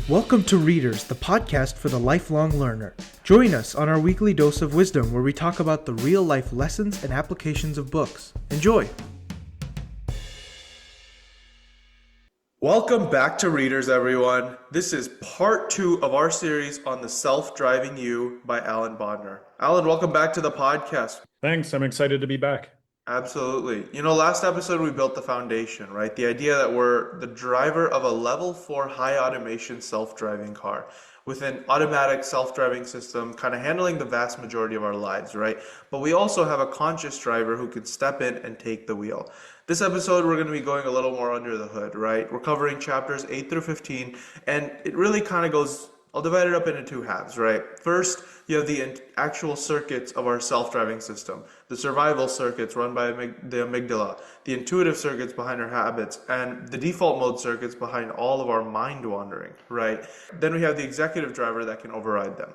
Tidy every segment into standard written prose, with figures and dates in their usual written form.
Welcome to Readerzz, the podcast for the lifelong learner. Join us on our weekly dose of wisdom where we talk about the real-life lessons and applications of books. Enjoy! Welcome back to Readerzz, everyone. This is part 2 of our series on the Self-Driving You by Alan Bodnar. Alan, welcome back to the podcast. Thanks. I'm excited to be back. Absolutely. Last episode we built the foundation, right? The idea that we're the driver of a level 4 high automation self-driving car with an automatic self-driving system kind of handling the vast majority of our lives, right? But we also have a conscious driver who can step in and take the wheel. This episode, we're going to be going a little more under the hood, right? We're covering chapters 8 through 15, and it really kind of goes, I'll divide it up into 2 halves, right? First, you have the actual circuits of our self-driving system, the survival circuits run by the amygdala, the intuitive circuits behind our habits, and the default mode circuits behind all of our mind wandering, right? Then we have the executive driver that can override them.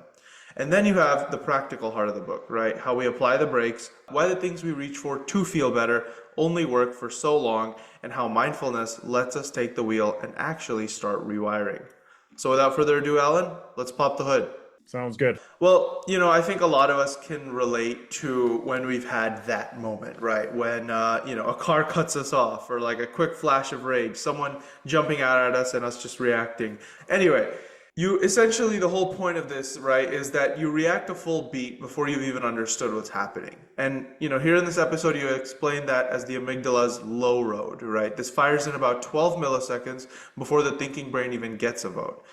And then you have the practical heart of the book, right? How we apply the brakes, why the things we reach for to feel better only work for so long, and how mindfulness lets us take the wheel and actually start rewiring. So without further ado, Alan, let's pop the hood. Sounds good. Well, I think a lot of us can relate to when we've had that moment, right? When, a car cuts us off, or like a quick flash of rage, someone jumping out at us and us just reacting. Anyway, essentially the whole point of this, right, is that you react a full beat before you've even understood what's happening. And, here in this episode, you explain that as the amygdala's low road, right? This fires in about 12 milliseconds before the thinking brain even gets a vote.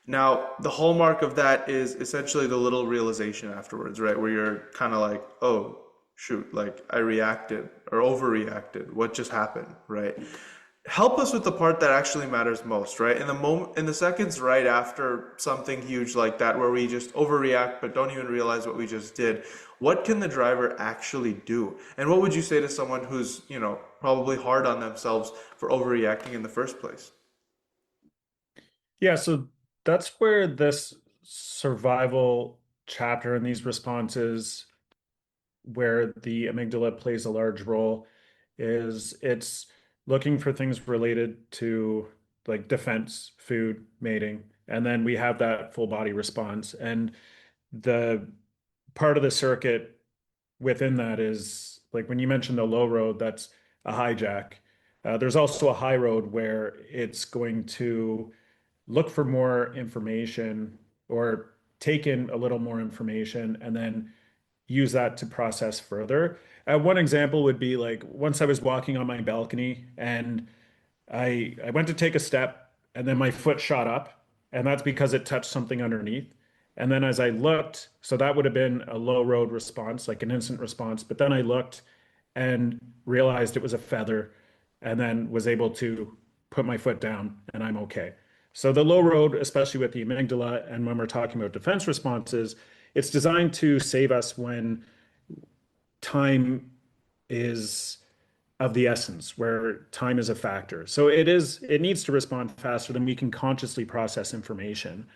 Now, the hallmark of that is essentially the little realization afterwards, right? Where you're kind of like, oh, shoot, like I reacted or overreacted. What just happened, right? Help us with the part that actually matters most, right? In the seconds right after something huge like that, where we just overreact but don't even realize what we just did, what can the driver actually do? And what would you say to someone who's, probably hard on themselves for overreacting in the first place? Yeah, so that's where this survival chapter and these responses, where the amygdala plays a large role, is it's looking for things related to like defense, food, mating, and then we have that full body response. And the part of the circuit within that is like when you mentioned the low road, that's a hijack. There's also a high road where it's going to look for more information or take in a little more information and then use that to process further. One example would be like once I was walking on my balcony and I went to take a step and then my foot shot up, and that's because it touched something underneath. And then as I looked, so that would have been a low road response, like an instant response. But then I looked and realized it was a feather and then was able to put my foot down and I'm okay. So the low road, especially with the amygdala, and when we're talking about defense responses, it's designed to save us when time is of the essence, where time is a factor. So it needs to respond faster than we can consciously process information.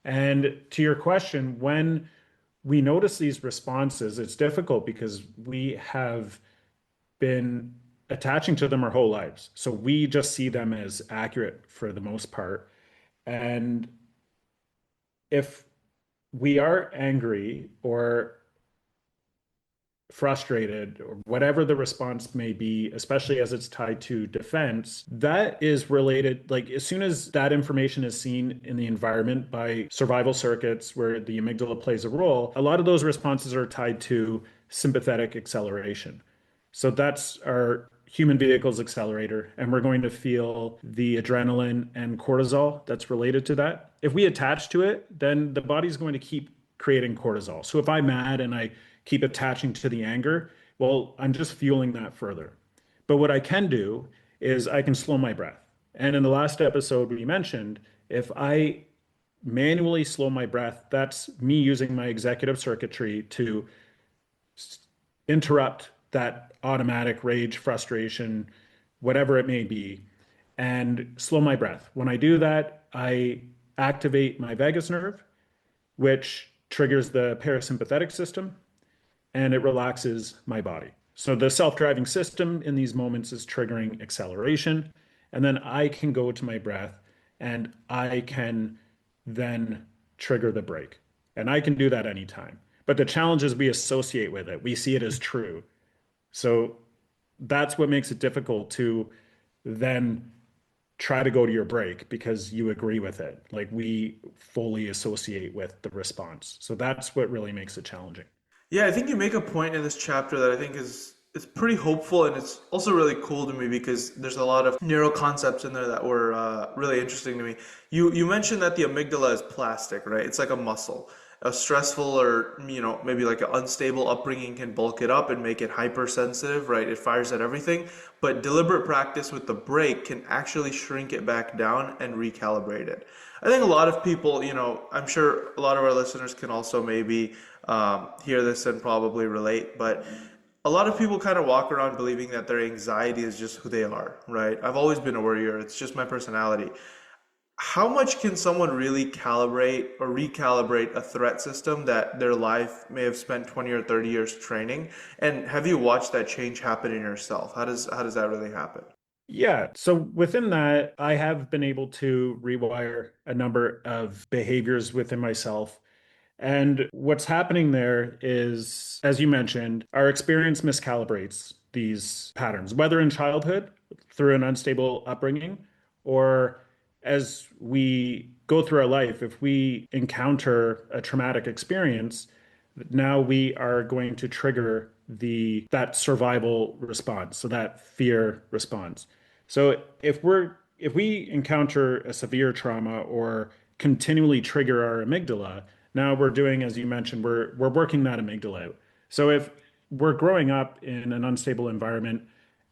And to your question, when we notice these responses, it's difficult because we have been attaching to them our whole lives. So we just see them as accurate for the most part. And if we are angry or frustrated or whatever the response may be, especially as it's tied to defense, that is related. Like as soon as that information is seen in the environment by survival circuits where the amygdala plays a role, a lot of those responses are tied to sympathetic acceleration. So that's our human vehicles accelerator, and we're going to feel the adrenaline and cortisol that's related to that. If we attach to it, then the body's going to keep creating cortisol. So if I'm mad and I keep attaching to the anger, well, I'm just fueling that further. But what I can do is I can slow my breath. And in the last episode we mentioned, if I manually slow my breath, that's me using my executive circuitry to interrupt that automatic rage, frustration, whatever it may be, and slow my breath. When I do that, I activate my vagus nerve, which triggers the parasympathetic system, and it relaxes my body. So the self-driving system in these moments is triggering acceleration, and then I can go to my breath and I can then trigger the brake. And I can do that anytime. But the challenges we associate with it, we see it as true. So that's what makes it difficult to then try to go to your break because you agree with it. Like we fully associate with the response. So that's what really makes it challenging. Yeah, I think you make a point in this chapter that I think is pretty hopeful, and it's also really cool to me because there's a lot of neural concepts in there that were really interesting to me. You mentioned that the amygdala is plastic, right? It's like a muscle. A stressful or maybe like an unstable upbringing can bulk it up and make it hypersensitive, right? It fires at everything, but deliberate practice with the break can actually shrink it back down and recalibrate it. I think a lot of people, I'm sure a lot of our listeners can also maybe hear this and probably relate, but a lot of people kind of walk around believing that their anxiety is just who they are, right? I've always been a worrier. It's just my personality. How much can someone really calibrate or recalibrate a threat system that their life may have spent 20 or 30 years training? And have you watched that change happen in yourself? How does that really happen? Yeah, so within that, I have been able to rewire a number of behaviors within myself. And what's happening there is, as you mentioned, our experience miscalibrates these patterns, whether in childhood through an unstable upbringing or as we go through our life, if we encounter a traumatic experience, now we are going to trigger that survival response, so that fear response. So if we encounter a severe trauma or continually trigger our amygdala, now we're doing, as you mentioned, we're working that amygdala out. So if we're growing up in an unstable environment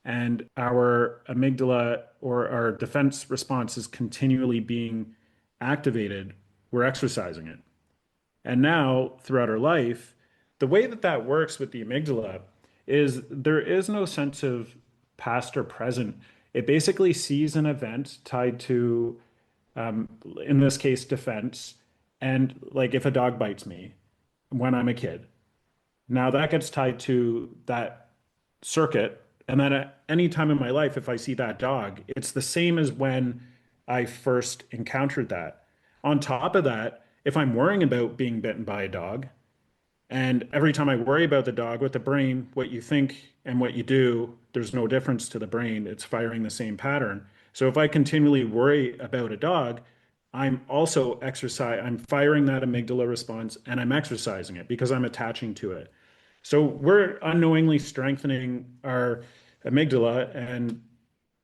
and our amygdala or our defense response is continually being activated, we're exercising it. And now, throughout our life, the way that that works with the amygdala is there is no sense of past or present. It basically sees an event tied to, in this case, defense. And like if a dog bites me when I'm a kid, now that gets tied to that circuit. And then at any time in my life, if I see that dog, it's the same as when I first encountered that. On top of that, if I'm worrying about being bitten by a dog, and every time I worry about the dog with the brain, what you think and what you do, there's no difference to the brain. It's firing the same pattern. So if I continually worry about a dog, I'm firing that amygdala response and I'm exercising it because I'm attaching to it. So we're unknowingly strengthening our amygdala. And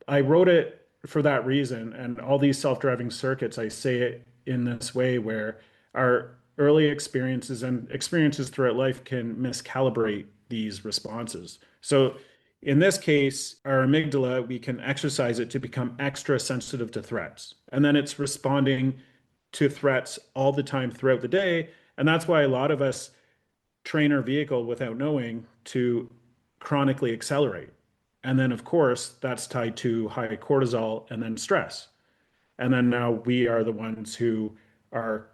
I wrote it for that reason. And all these self-driving circuits, I say it in this way where our early experiences and experiences throughout life can miscalibrate these responses. So in this case, our amygdala, we can exercise it to become extra sensitive to threats. And then it's responding to threats all the time throughout the day. And that's why a lot of us train our vehicle without knowing to chronically accelerate. And then, of course, that's tied to high cortisol and then stress. And then now we are the ones who are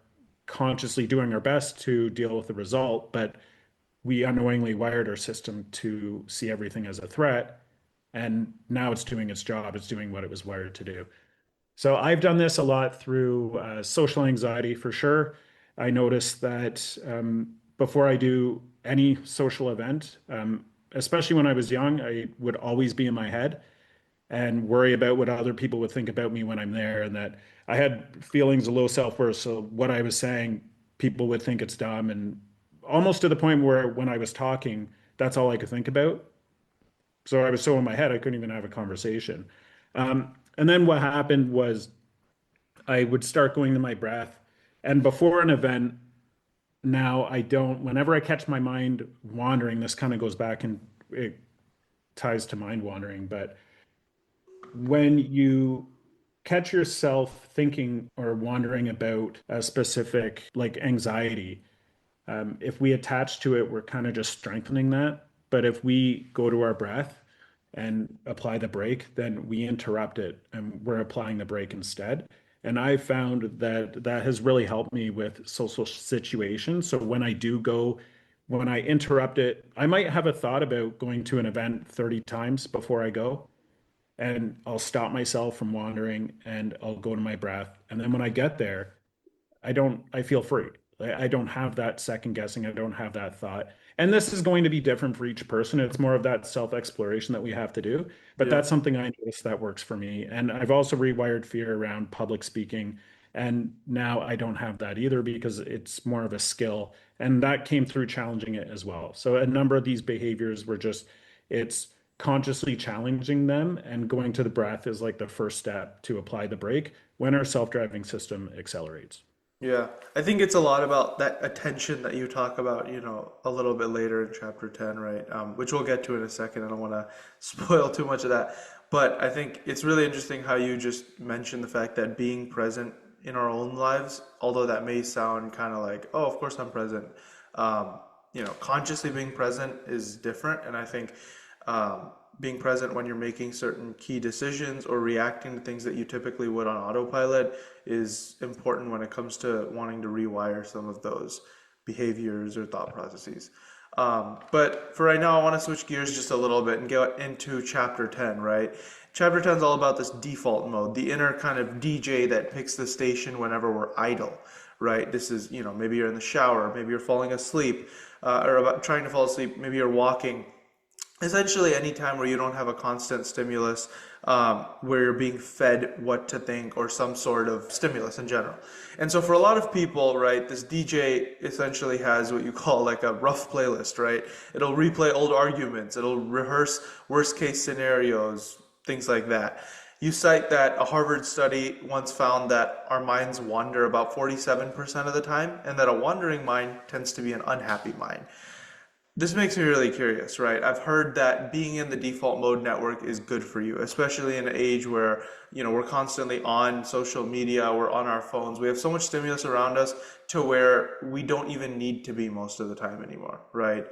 consciously doing our best to deal with the result, but we unknowingly wired our system to see everything as a threat. And now it's doing its job, it's doing what it was wired to do. So I've done this a lot through social anxiety for sure. I notice that before I do any social event, especially when I was young, I would always be in my head and worry about what other people would think about me when I'm there, and that I had feelings of low self-worth. So what I was saying, people would think it's dumb, and almost to the point where when I was talking, that's all I could think about. So I was so in my head, I couldn't even have a conversation. And then what happened was I would start going to my breath. And before an event, now I don't, whenever I catch my mind wandering, this kind of goes back and it ties to mind wandering, but when you catch yourself thinking or wondering about a specific like anxiety, if we attach to it, we're kind of just strengthening that. But if we go to our breath and apply the brake, then we interrupt it and we're applying the brake instead. And I found that that has really helped me with social situations. So when I do go, when I interrupt it, I might have a thought about going to an event 30 times before I go, and I'll stop myself from wandering and I'll go to my breath. And then when I get there, I feel free. I don't have that second guessing. I don't have that thought. And this is going to be different for each person. It's more of that self-exploration that we have to do. But Yeah. that's something I noticed that works for me. And I've also rewired fear around public speaking. And now I don't have that either because it's more of a skill. And that came through challenging it as well. So a number of these behaviors were just, it's consciously challenging them, and going to the breath is like the first step to apply the brake when our self-driving system accelerates. Yeah, I think it's a lot about that attention that you talk about, a little bit later in chapter 10, right? Which we'll get to in a second. I don't want to spoil too much of that. But I think it's really interesting how you just mentioned the fact that being present in our own lives, although that may sound kind of like, oh, of course I'm present, consciously being present is different. And I think being present when you're making certain key decisions or reacting to things that you typically would on autopilot is important when it comes to wanting to rewire some of those behaviors or thought processes. But for right now, I want to switch gears just a little bit and get into chapter 10, right? Chapter 10 is all about this default mode, the inner kind of DJ that picks the station whenever we're idle, right? This is, maybe you're in the shower, maybe you're falling asleep, or about trying to fall asleep, maybe you're walking. Essentially, any time where you don't have a constant stimulus, where you're being fed what to think or some sort of stimulus in general. And so for a lot of people, right, this DJ essentially has what you call like a rough playlist, right? It'll replay old arguments, it'll rehearse worst case scenarios, things like that. You cite that a Harvard study once found that our minds wander about 47% of the time, and that a wandering mind tends to be an unhappy mind. This makes me really curious, right? I've heard that being in the default mode network is good for you, especially in an age where, we're constantly on social media, we're on our phones, we have so much stimulus around us to where we don't even need to be most of the time anymore, right?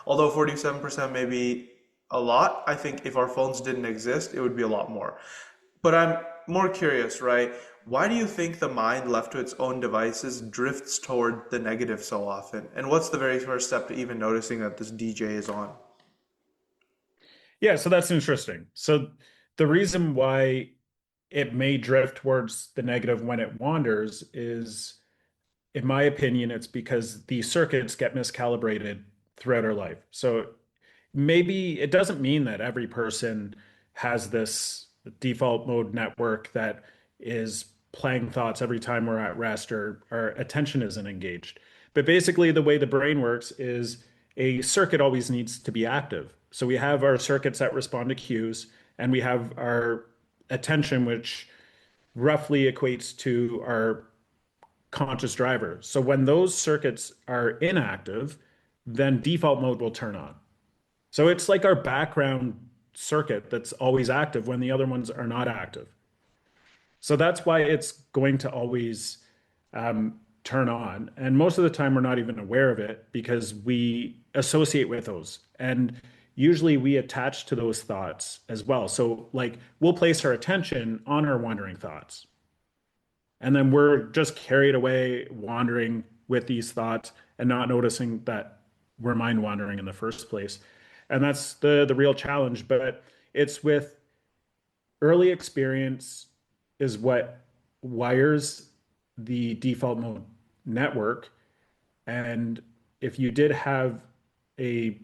Although 47% may be a lot, I think if our phones didn't exist, it would be a lot more. But I'm more curious, right? Why do you think the mind left to its own devices drifts toward the negative so often? And what's the very first step to even noticing that this DJ is on? Yeah, so that's interesting. So the reason why it may drift towards the negative when it wanders is, in my opinion, it's because the circuits get miscalibrated throughout our life. So maybe it doesn't mean that every person has this default mode network that is playing thoughts every time we're at rest or our attention isn't engaged. But basically, the way the brain works is a circuit always needs to be active. So we have our circuits that respond to cues, and we have our attention, which roughly equates to our conscious driver. So when those circuits are inactive, then default mode will turn on. So it's like our background circuit that's always active when the other ones are not active. So that's why it's going to always turn on. And most of the time, we're not even aware of it because we associate with those. And usually we attach to those thoughts as well. So, like, we'll place our attention on our wandering thoughts. And then we're just carried away wandering with these thoughts and not noticing that we're mind wandering in the first place. And that's the real challenge. But it's with early experience is what wires the default mode network. And if you did have a,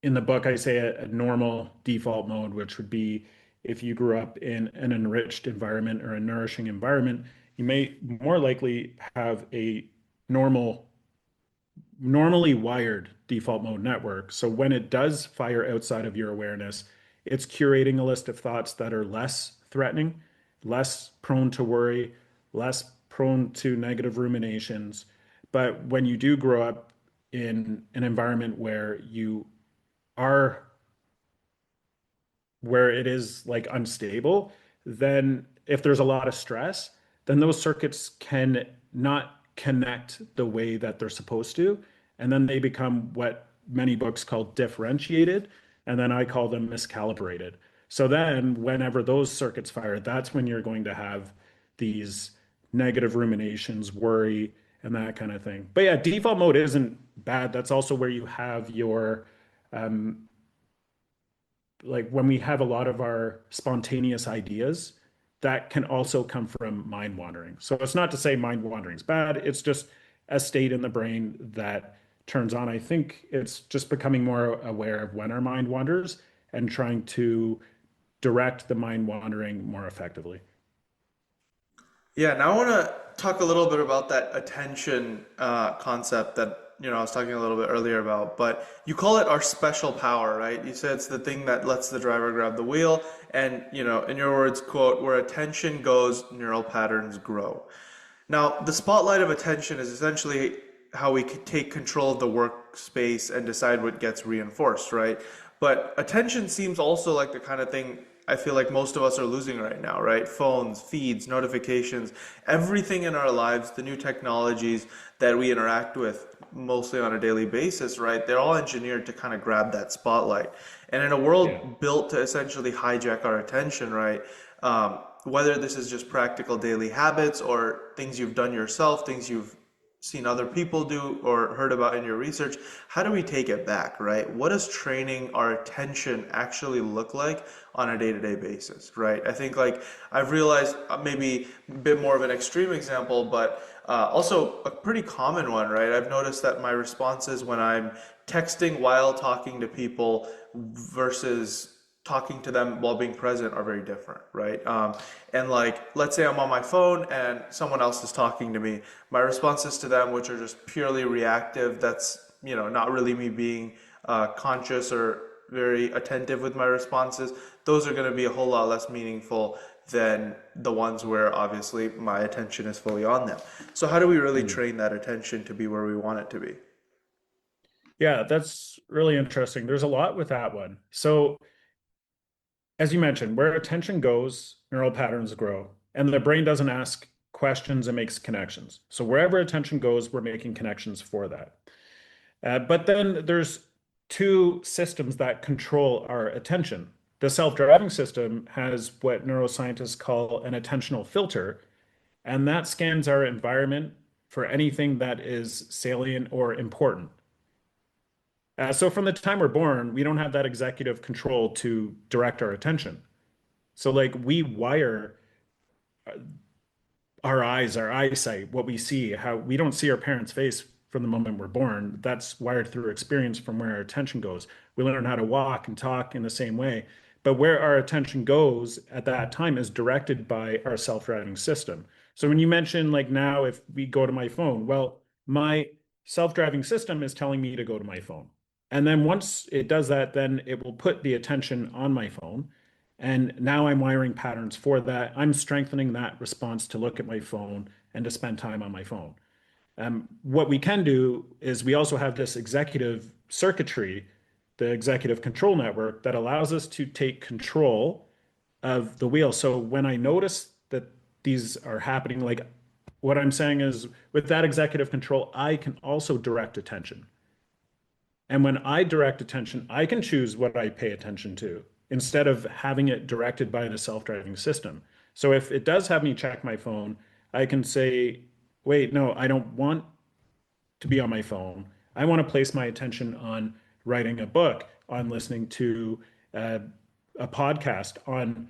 in the book, I say a normal default mode, which would be if you grew up in an enriched environment or a nourishing environment, you may more likely have a normal normally wired default mode network. So when it does fire outside of your awareness, it's curating a list of thoughts that are less threatening, less prone to worry, less prone to negative ruminations. But when you do grow up in an environment are where it is like unstable, then if there's a lot of stress, then those circuits can not connect the way that they're supposed to. And then they become what many books call differentiated. And then I call them miscalibrated. So then, whenever those circuits fire, that's when you're going to have these negative ruminations, worry, and that kind of thing. But yeah, default mode isn't bad. That's also where you have your like when we have a lot of our spontaneous ideas, that can also come from mind wandering. So it's not to say mind wandering is bad, it's just a state in the brain that turns on. I think it's just becoming more aware of when our mind wanders and trying to direct the mind wandering more effectively. Yeah, now I want to talk a little bit about that attention concept that I was talking a little bit earlier about. But you call it our special power, right? You said it's the thing that lets the driver grab the wheel, and in your words, quote, "Where attention goes, neural patterns grow." Now, the spotlight of attention is essentially how we could take control of the workspace and decide what gets reinforced, right? But attention seems also like the kind of thing I feel like most of us are losing right now, right? Phones, feeds, notifications, everything in our lives, the new technologies that we interact with mostly on a daily basis, right? They're all engineered to kind of grab that spotlight. And in a Yeah. world built to essentially hijack our attention, right? Whether this is just practical daily habits or things you've done yourself, things you've seen other people do or heard about in your research, how do we take it back, right? What does training our attention actually look like on a day-to-day basis, right? I think like I've realized maybe a bit more of an extreme example, but also a pretty common one, right? I've noticed that my responses when I'm texting while talking to people versus talking to them while being present are very different, right? And like, let's say I'm on my phone and someone else is talking to me. My responses to them, which are just purely reactive, that's, not really me being conscious or very attentive with my responses, those are going to be a whole lot less meaningful than the ones where obviously my attention is fully on them. So how do we really Mm. train that attention to be where we want it to be? Yeah, that's really interesting. There's a lot with that one. So, as you mentioned, where attention goes, neural patterns grow, and the brain doesn't ask questions, it makes connections. So, wherever attention goes, we're making connections for that. But then there's two systems that control our attention. The self-driving system has what neuroscientists call an attentional filter, and that scans our environment for anything that is salient or important. So from the time we're born, we don't have that executive control to direct our attention. So like we wire our eyes, our eyesight, what we see, how we don't see our parents' face from the moment we're born. That's wired through experience from where our attention goes. We learn how to walk and talk in the same way. But where our attention goes at that time is directed by our self-driving system. So when you mention like now, if we go to my phone, well, my self-driving system is telling me to go to my phone. And then once it does that, then it will put the attention on my phone. And now I'm wiring patterns for that. I'm strengthening that response to look at my phone and to spend time on my phone. What we can do is we also have this executive circuitry, the executive control network, that allows us to take control of the wheel. So when I notice that these are happening, like what I'm saying is with that executive control, I can also direct attention. And when I direct attention, I can choose what I pay attention to instead of having it directed by the self-driving system. So if it does have me check my phone, I can say, wait, no, I don't want to be on my phone. I want to place my attention on writing a book, on listening to uh, a podcast, on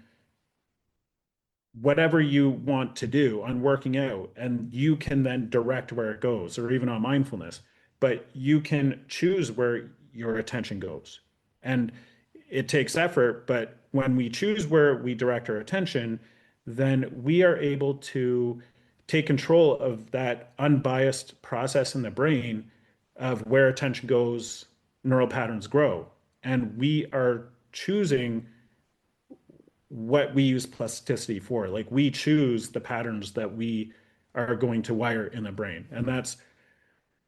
whatever you want to do, on working out, and you can then direct where it goes, or even on mindfulness. But you can choose where your attention goes. And it takes effort, but when we choose where we direct our attention, then we are able to take control of that unbiased process in the brain of where attention goes, neural patterns grow. And we are choosing what we use plasticity for. Like we choose the patterns that we are going to wire in the brain. And that's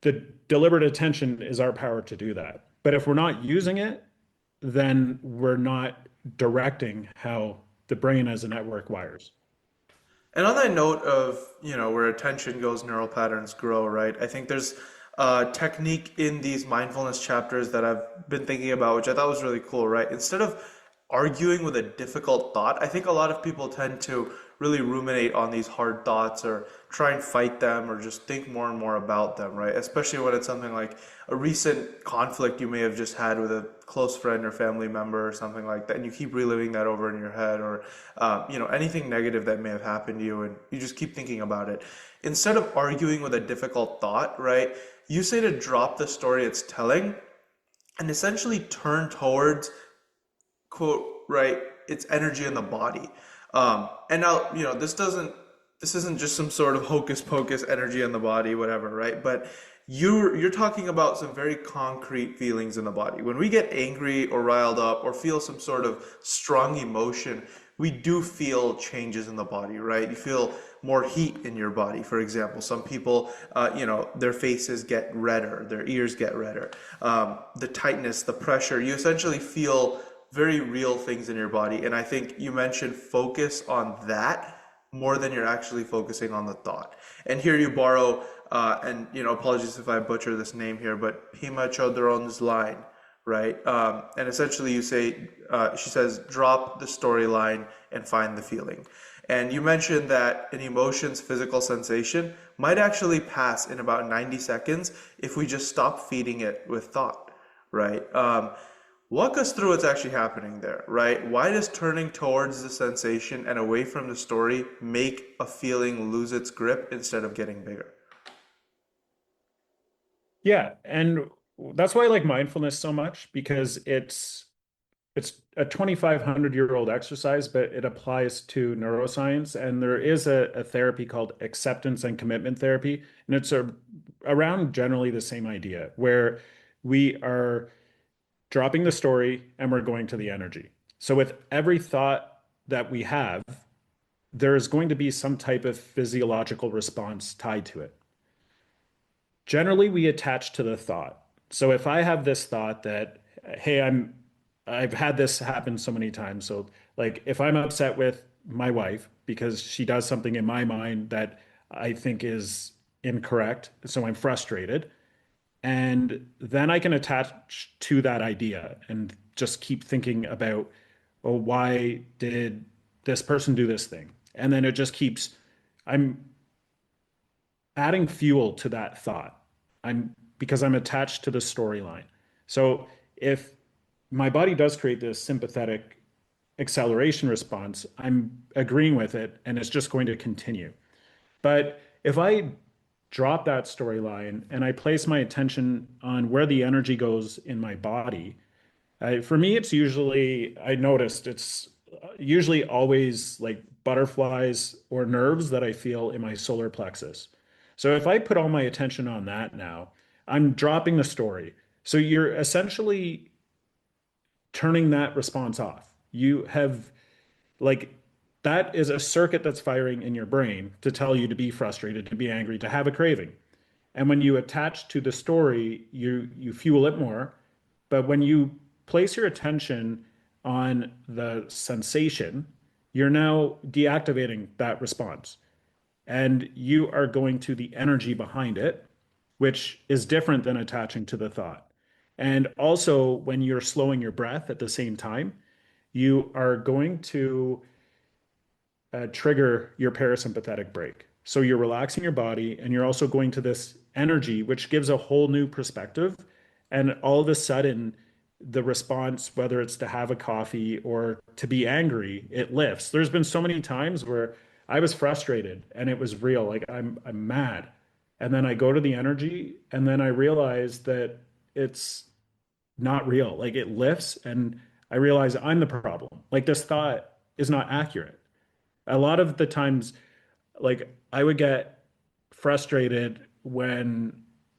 the deliberate attention is our power to do that. But if we're not using it, then we're not directing how the brain as a network wires. And on that note of, where attention goes, neural patterns grow, right? I think there's a technique in these mindfulness chapters that I've been thinking about, which I thought was really cool, right? Instead of arguing with a difficult thought, I think a lot of people tend to really ruminate on these hard thoughts or try and fight them or just think more and more about them, right? Especially when it's something like a recent conflict you may have just had with a close friend or family member or something like that, and you keep reliving that over in your head, or anything negative that may have happened to you, and you just keep thinking about it. Instead of arguing with a difficult thought, right? You say to drop the story it's telling and essentially turn towards, quote, right, its energy in the body. And now, this isn't just some sort of hocus pocus energy in the body, whatever, right? But you're talking about some very concrete feelings in the body. When we get angry or riled up or feel some sort of strong emotion, we do feel changes in the body, right? You feel more heat in your body, for example. Some people, their faces get redder, their ears get redder. The tightness, the pressure, you essentially feel very real things in your body. And I think you mentioned focus on that more than you're actually focusing on the thought. And here you borrow, apologies if I butcher this name here, but Pema Chodron's line, right? And essentially you say, she says, drop the storyline and find the feeling. And you mentioned that an emotion's physical sensation might actually pass in about 90 seconds if we just stop feeding it with thought, right? Walk us through what's actually happening there, right? Why does turning towards the sensation and away from the story make a feeling lose its grip instead of getting bigger? Yeah, and that's why I like mindfulness so much, because it's a 2,500-year-old exercise, but it applies to neuroscience. And there is a therapy called acceptance and commitment therapy, and it's around generally the same idea, where we are dropping the story and we're going to the energy. So with every thought that we have, there is going to be some type of physiological response tied to it. Generally, we attach to the thought. So if I have this thought that, hey, I've had this happen so many times. So like if I'm upset with my wife because she does something in my mind that I think is incorrect, so I'm frustrated, and then I can attach to that idea and just keep thinking about, well, why did this person do this thing? And then it just keeps, I'm adding fuel to that thought. Because I'm attached to the storyline. So if my body does create this sympathetic acceleration response, I'm agreeing with it and it's just going to continue. But if I drop that storyline and I place my attention on where the energy goes in my body, for me, I noticed it's usually always like butterflies or nerves that I feel in my solar plexus. So if I put all my attention on that now, I'm dropping the story. So you're essentially turning that response off. You have like that is a circuit that's firing in your brain to tell you to be frustrated, to be angry, to have a craving. And when you attach to the story, you fuel it more. But when you place your attention on the sensation, you're now deactivating that response. And you are going to the energy behind it, which is different than attaching to the thought. And also, when you're slowing your breath at the same time, you are going to trigger your parasympathetic brake. So you're relaxing your body and you're also going to this energy, which gives a whole new perspective. And all of a sudden, the response, whether it's to have a coffee or to be angry, it lifts. There's been so many times where I was frustrated and it was real. Like I'm mad. And then I go to the energy and then I realize that it's not real. Like it lifts and I realize I'm the problem. Like this thought is not accurate. A lot of the times, like I would get frustrated when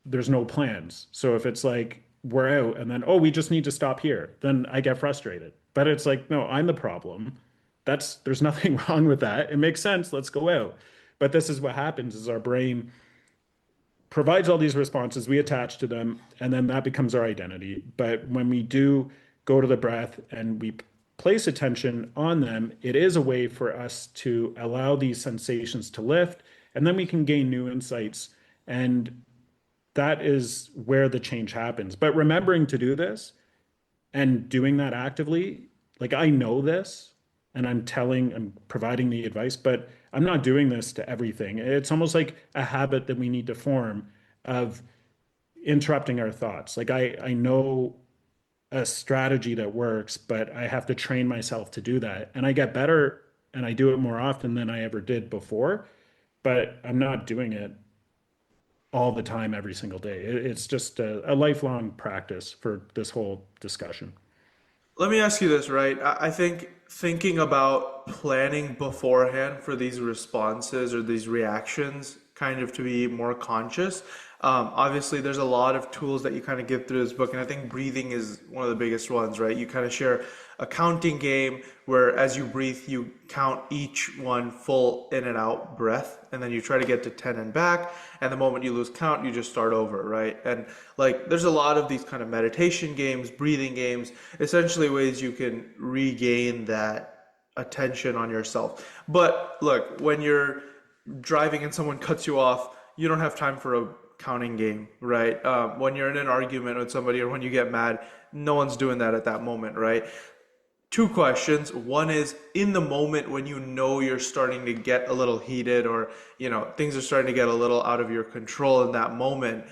there's no plans. So if it's like we're out and then, oh, we just need to stop here, then I get frustrated. But it's like, no, I'm the problem. There's nothing wrong with that. It makes sense. Let's go out. But this is what happens is our brain provides all these responses, we attach to them, and then that becomes our identity. But when we do go to the breath and we place attention on them, it is a way for us to allow these sensations to lift, and then we can gain new insights. And that is where the change happens. But remembering to do this and doing that actively, like I know this, and I'm providing the advice, but I'm not doing this to everything. It's almost like a habit that we need to form of interrupting our thoughts. Like I know a strategy that works, but I have to train myself to do that. And I get better and I do it more often than I ever did before, but I'm not doing it all the time every single day. It's just a lifelong practice for this whole discussion. Let me ask you this, right? I think thinking about planning beforehand for these responses or these reactions, kind of to be more conscious. Obviously, there's a lot of tools that you kind of give through this book, and I think breathing is one of the biggest ones, right? You kind of share a counting game where as you breathe, you count each one full in and out breath, and then you try to get to 10 and back. And the moment you lose count, you just start over, right? And like, there's a lot of these kind of meditation games, breathing games, essentially ways you can regain that attention on yourself. But look, when you're driving and someone cuts you off, you don't have time for a counting game, right? When you're in an argument with somebody or when you get mad, no one's doing that at that moment, right? Two questions. One is in the moment when you know you're starting to get a little heated or, things are starting to get a little out of your control in that moment,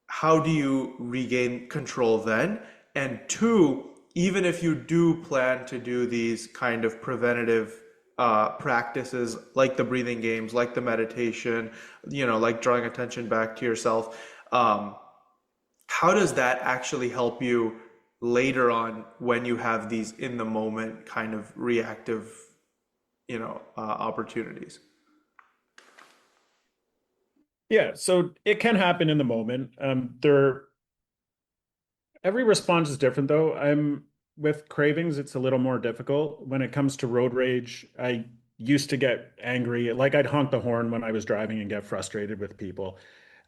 how do you regain control then? And two, even if you do plan to do these kind of preventative practices like the breathing games, like the meditation, like drawing attention back to yourself, how does that actually help you later on when you have these in the moment kind of reactive, opportunities? Yeah, so it can happen in the moment. Every response is different though. I'm with cravings, it's a little more difficult. When it comes to road rage, I used to get angry. Like I'd honk the horn when I was driving and get frustrated with people.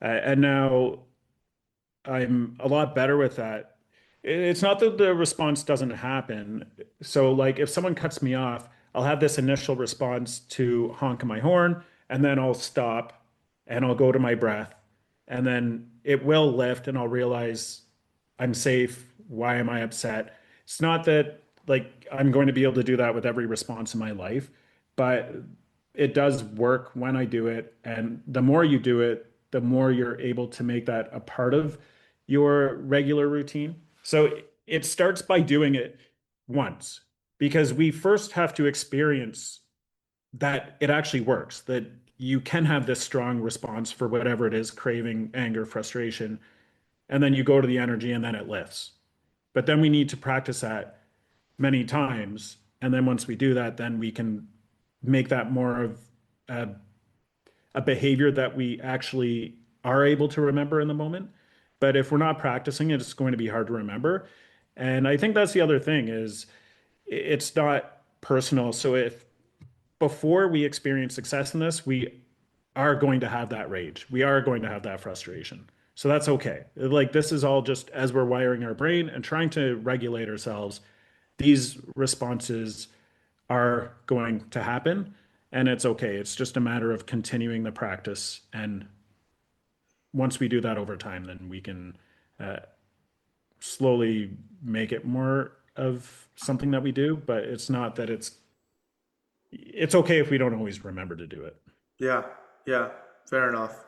And now I'm a lot better with that. It's not that the response doesn't happen. So, like, if someone cuts me off, I'll have this initial response to honk my horn, and then I'll stop and I'll go to my breath, and then it will lift, and I'll realize I'm safe. Why am I upset? It's not that like I'm going to be able to do that with every response in my life, but it does work when I do it. And the more you do it, the more you're able to make that a part of your regular routine. So it starts by doing it once because we first have to experience that it actually works, that you can have this strong response for whatever it is, craving, anger, frustration, and then you go to the energy and then it lifts. But then we need to practice that many times. And then once we do that, then we can make that more of a, a behavior that we actually are able to remember in the moment. But if we're not practicing it, it's going to be hard to remember. And I think that's the other thing is it's not personal. So if before we experience success in this, we are going to have that rage. We are going to have that frustration. So that's okay. Like this is all just as we're wiring our brain and trying to regulate ourselves, these responses are going to happen and it's okay. It's just a matter of continuing the practice. And once we do that over time, then we can uh, slowly make it more of something that we do, but it's not that it's okay if we don't always remember to do it. Yeah, yeah, fair enough.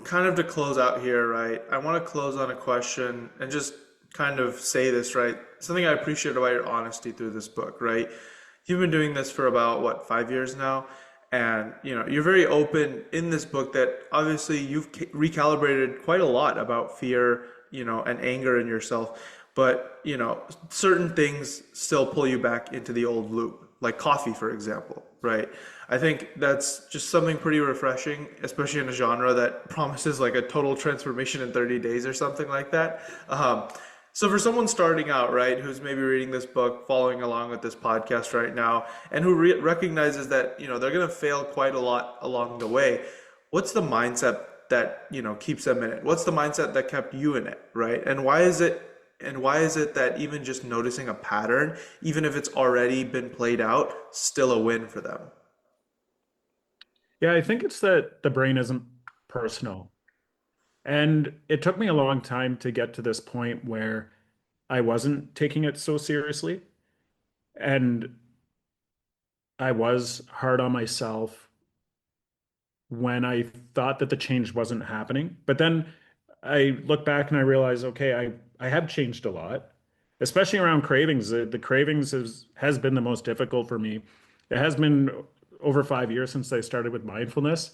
Kind of to close out here, right? I want to close on a question and just kind of say this, right? Something I appreciate about your honesty through this book, right? You've been doing this for about what, 5 years now? And, you're very open in this book that obviously you've recalibrated quite a lot about fear, and anger in yourself. But, certain things still pull you back into the old loop, like coffee, for example, right? I think that's just something pretty refreshing, especially in a genre that promises like a total transformation in 30 days or something like that. So for someone starting out, right, who's maybe reading this book, following along with this podcast right now, and who recognizes that, they're going to fail quite a lot along the way, what's the mindset that, keeps them in it? What's the mindset that kept you in it, right? And why is it that even just noticing a pattern, even if it's already been played out, still a win for them? Yeah, I think it's that the brain isn't personal. And it took me a long time to get to this point where I wasn't taking it so seriously. And I was hard on myself when I thought that the change wasn't happening. But then I look back and I realize, okay, I have changed a lot, especially around cravings. The cravings has been the most difficult for me. It has been over 5 years since I started with mindfulness,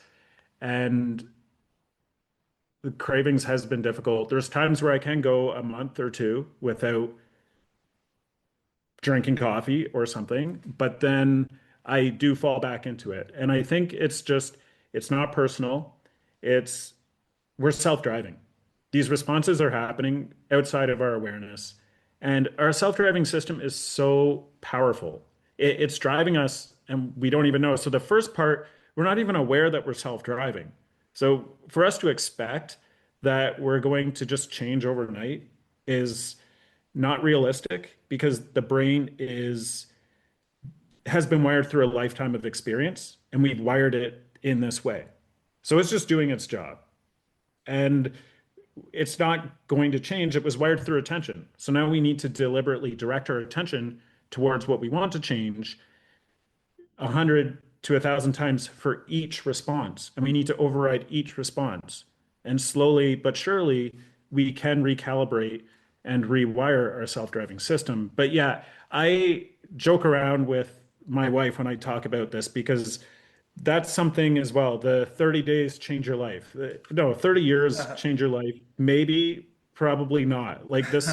and the cravings has been difficult. There's times where I can go a month or two without drinking coffee or something, but then I do fall back into it. And I think it's not personal. It's we're self-driving. These responses are happening outside of our awareness. And our self-driving system is so powerful. It's driving us and we don't even know. So the first part, we're not even aware that we're self-driving. So for us to expect that we're going to just change overnight is not realistic because the brain is has been wired through a lifetime of experience and we've wired it in this way. So it's just doing its job. And it's not going to change. It was wired through attention. So now we need to deliberately direct our attention towards what we want to change 100 to 1,000 times for each response. And we need to override each response. And slowly but surely, we can recalibrate and rewire our self-driving system. But yeah, I joke around with my wife when I talk about this because that's something as well. The 30 days change your life. No, 30 years change your life. Maybe, probably not. Like this,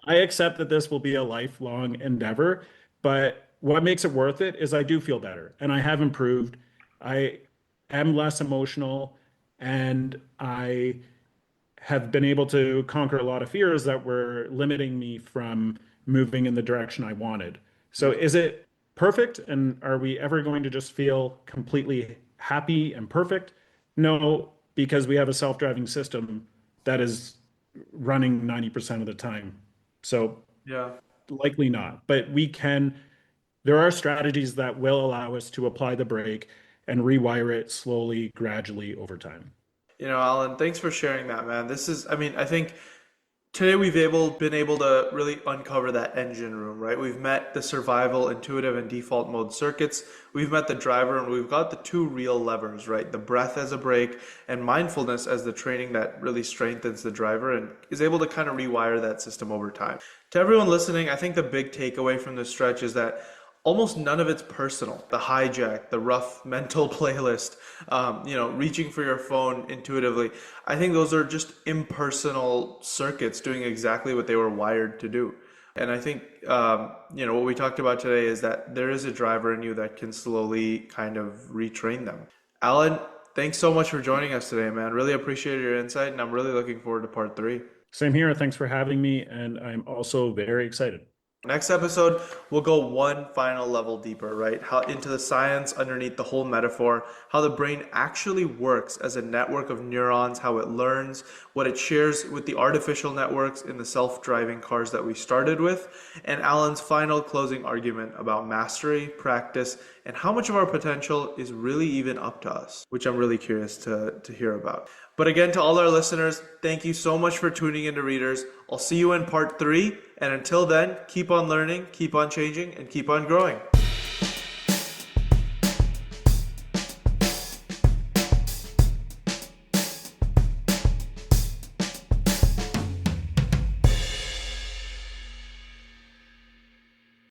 I accept that this will be a lifelong endeavor, but what makes it worth it is I do feel better and I have improved. I am less emotional and I have been able to conquer a lot of fears that were limiting me from moving in the direction I wanted. So is it perfect? And are we ever going to just feel completely happy and perfect? No, because we have a self-driving system that is running 90% of the time. So Yeah. likely not. But there are strategies that will allow us to apply the brake and rewire it slowly, gradually over time. Alan, thanks for sharing that, man. I think today been able to really uncover that engine room, right? We've met the survival, intuitive, and default mode circuits. We've met the driver, and we've got the two real levers, right? The breath as a brake and mindfulness as the training that really strengthens the driver and is able to kind of rewire that system over time. To everyone listening, I think the big takeaway from this stretch is that almost none of it's personal. The hijack, the rough mental playlist, reaching for your phone intuitively. I think those are just impersonal circuits doing exactly what they were wired to do. And I think, what we talked about today is that there is a driver in you that can slowly kind of retrain them. Alan, thanks so much for joining us today, man. Really appreciate your insight, and I'm really looking forward to part 3. Same here. Thanks for having me. And I'm also very excited. Next episode, we'll go one final level deeper, right? How into the science underneath the whole metaphor, how the brain actually works as a network of neurons, how it learns, what it shares with the artificial networks in the self-driving cars that we started with, and Alan's final closing argument about mastery, practice, and how much of our potential is really even up to us, which I'm really curious to hear about. But again, to all our listeners, thank you so much for tuning into Readerzz. I'll see you in part 3. And until then, keep on learning, keep on changing, and keep on growing.